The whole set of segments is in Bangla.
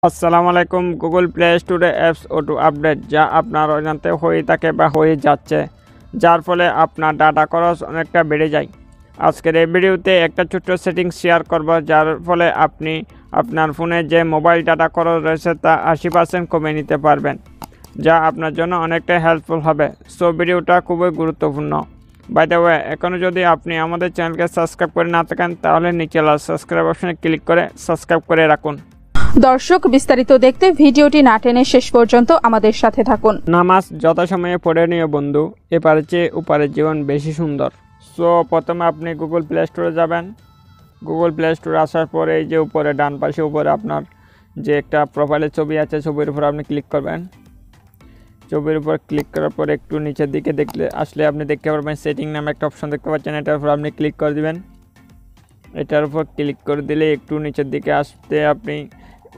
আসসালামু আলাইকুম। গুগল প্লে স্টোরে অ্যাপস অটো আপডেট যা আপনার অজান্তে হয়ে থাকে বা হয়ে যাচ্ছে, যার ফলে আপনার ডাটা খরচ অনেকটা বেড়ে যায়। আজকের এই ভিডিওতে একটা ছোট্ট সেটিংস শেয়ার করব, যার ফলে আপনি আপনার ফোনে যে মোবাইল ডাটা খরচ রয়েছে তা 80% কমিয়ে নিতে পারবেন, যা আপনার জন্য অনেকটা হেল্পফুল হবে। সো ভিডিওটা খুবই গুরুত্বপূর্ণ। বাই দ্য ওয়ে, এখনও যদি আপনি আমাদের চ্যানেলকে সাবস্ক্রাইব করে না থাকেন তাহলে নিচে সাবস্ক্রাইব অপশনে ক্লিক করে সাবস্ক্রাইব করে রাখুন। দর্শক, বিস্তারিত দেখতে ভিডিওটি না টেনে শেষ পর্যন্ত আমাদের সাথে থাকুন। নামাজ যথাসময়ে পড়ে নিও বন্ধু, এপারের চেয়ে ওপারের জীবন বেশি সুন্দর। সো প্রথমে আপনি গুগল প্লে স্টোরে যাবেন। গুগল প্লে স্টোরে আসার পরে এই যে উপরে ডান পাশে উপরে আপনার যে একটা প্রোফাইলের ছবি আছে, ছবির উপর আপনি ক্লিক করবেন। ছবির উপর ক্লিক করার পরে একটু নিচের দিকে আসলে আপনি দেখতে পারবেন সেটিং নামে একটা অপশন দেখতে পাচ্ছেন। এটার উপর আপনি ক্লিক করে দিবেন। এটার উপর ক্লিক করে দিলে একটু নিচের দিকে আসতে আপনি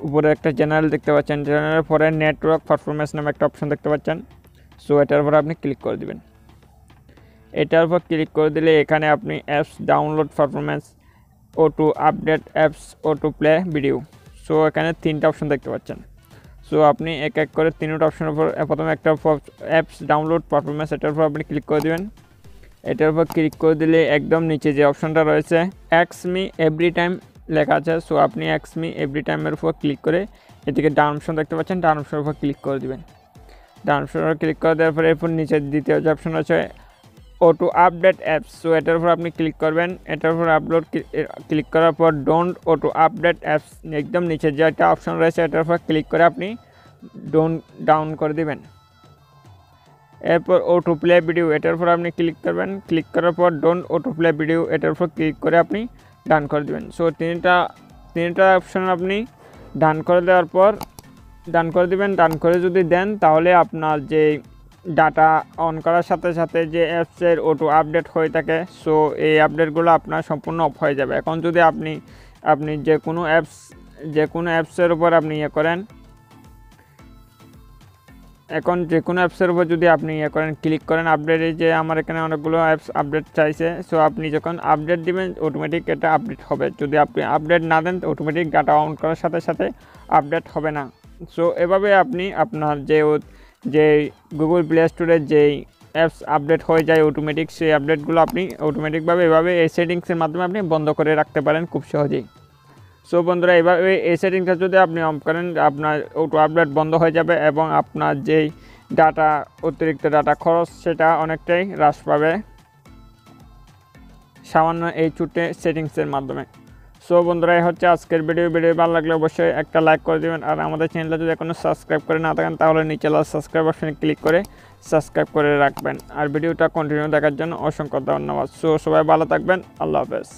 উপরে একটা জেনারেল দেখতে পাচ্ছেন। জেনারেলের পরে নেটওয়ার্ক পারফরমেন্স নামে একটা অপশন দেখতে পাচ্ছেন। সো এটার উপর আপনি ক্লিক করে দিবেন। এটার উপর ক্লিক করে দিলে এখানে আপনি apps download performance, auto update apps, auto play video, so এখানে তিনটা অপশন দেখতে পাচ্ছেন। সো আপনি এক এক করে তিনটা অপশনের উপর প্রথমে একটা অ্যাপস ডাউনলোড পারফরমেন্স, এটার উপর আপনি ক্লিক করে দেবেন। এটার উপর ক্লিক করে দিলে একদম নিচে যে অপশনটা রয়েছে এক্স মি এভরি টাইম লেখা আছে, সো আপনি এক্স মি এভরি টাইমের উপর ক্লিক করে এদিকে ডাউন অপশন দেখতে পাচ্ছেন, ডাউন অপশনের উপর ক্লিক করে দেবেন। ডাউন অপশনের উপর ক্লিক করে দেওয়ার পরে এরপর নিচের দ্বিতীয় যে অপশন আছে অটো আপডেট অ্যাপস, সো এটার উপর আপনি ক্লিক করবেন। এটার উপর আপলোড ক্লিক করার পর ডোন্ট অটো আপডেট অ্যাপস একদম নিচে যে একটা অপশন রয়েছে এটার উপর ক্লিক করে আপনি ডাউন করে দেবেন। এরপর অটো প্লে ভিডিও, এটার উপর আপনি ক্লিক করবেন। ক্লিক করার পর ডোন্ট অটো প্লে ভিডিও, এটার উপর ক্লিক করে আপনি ডান করে দেবেন। সো তিনটা অপশন আপনি ডান করে দেওয়ার পর ডান করে দেবেন। ডান করে যদি দেন তাহলে আপনার যে ডাটা অন করার সাথে সাথে যে অ্যাপসের অটো আপডেট হয়ে থাকে, সো এই আপডেটগুলো আপনার সম্পূর্ণ অফ হয়ে যাবে। এখন যদি আপনি যে কোনো অ্যাপসের উপর আপনি করেন, এখন যে কোনো অ্যাপসের উপর যদি আপনি ক্লিক করেন আপডেটে, যে আমার এখানে অনেকগুলো অ্যাপস আপডেট চাইছে, সো আপনি যখন আপডেট দিবেন অটোমেটিক এটা আপডেট হবে। যদি আপনি আপডেট না দেন অটোমেটিক ডাটা অন করার সাথে সাথে আপডেট হবে না। সো এভাবে আপনি আপনার যে গুগল প্লে স্টোরে যেই অ্যাপস আপডেট হয়ে যায় অটোমেটিক, সেই আপডেটগুলো আপনি অটোমেটিকভাবে এভাবে এই সেটিংসের মাধ্যমে আপনি বন্ধ করে রাখতে পারেন খুব সহজেই। সো বন্ধুরা, এইভাবে এই সেটিংসটা যদি আপনি অন করেন আপনার অটো আপডেট বন্ধ হয়ে যাবে এবং আপনার যেই অতিরিক্ত ডাটা খরচ সেটা অনেকটাই হ্রাস পাবে সামান্য এই ছোট্ট সেটিংসের মাধ্যমে। সো বন্ধুরা, এই হচ্ছে আজকের ভিডিও ভালো লাগলে অবশ্যই একটা লাইক করে দেবেন। আর আমাদের চ্যানেলটা যদি এখনও সাবস্ক্রাইব করে না থাকেন তাহলে নিচে সাবস্ক্রাইব অপশনে ক্লিক করে সাবস্ক্রাইব করে রাখবেন। আর ভিডিওটা কন্টিনিউ দেখার জন্য অসংখ্য ধন্যবাদ। সো সবাই ভালো থাকবেন। আল্লাহ হাফেজ।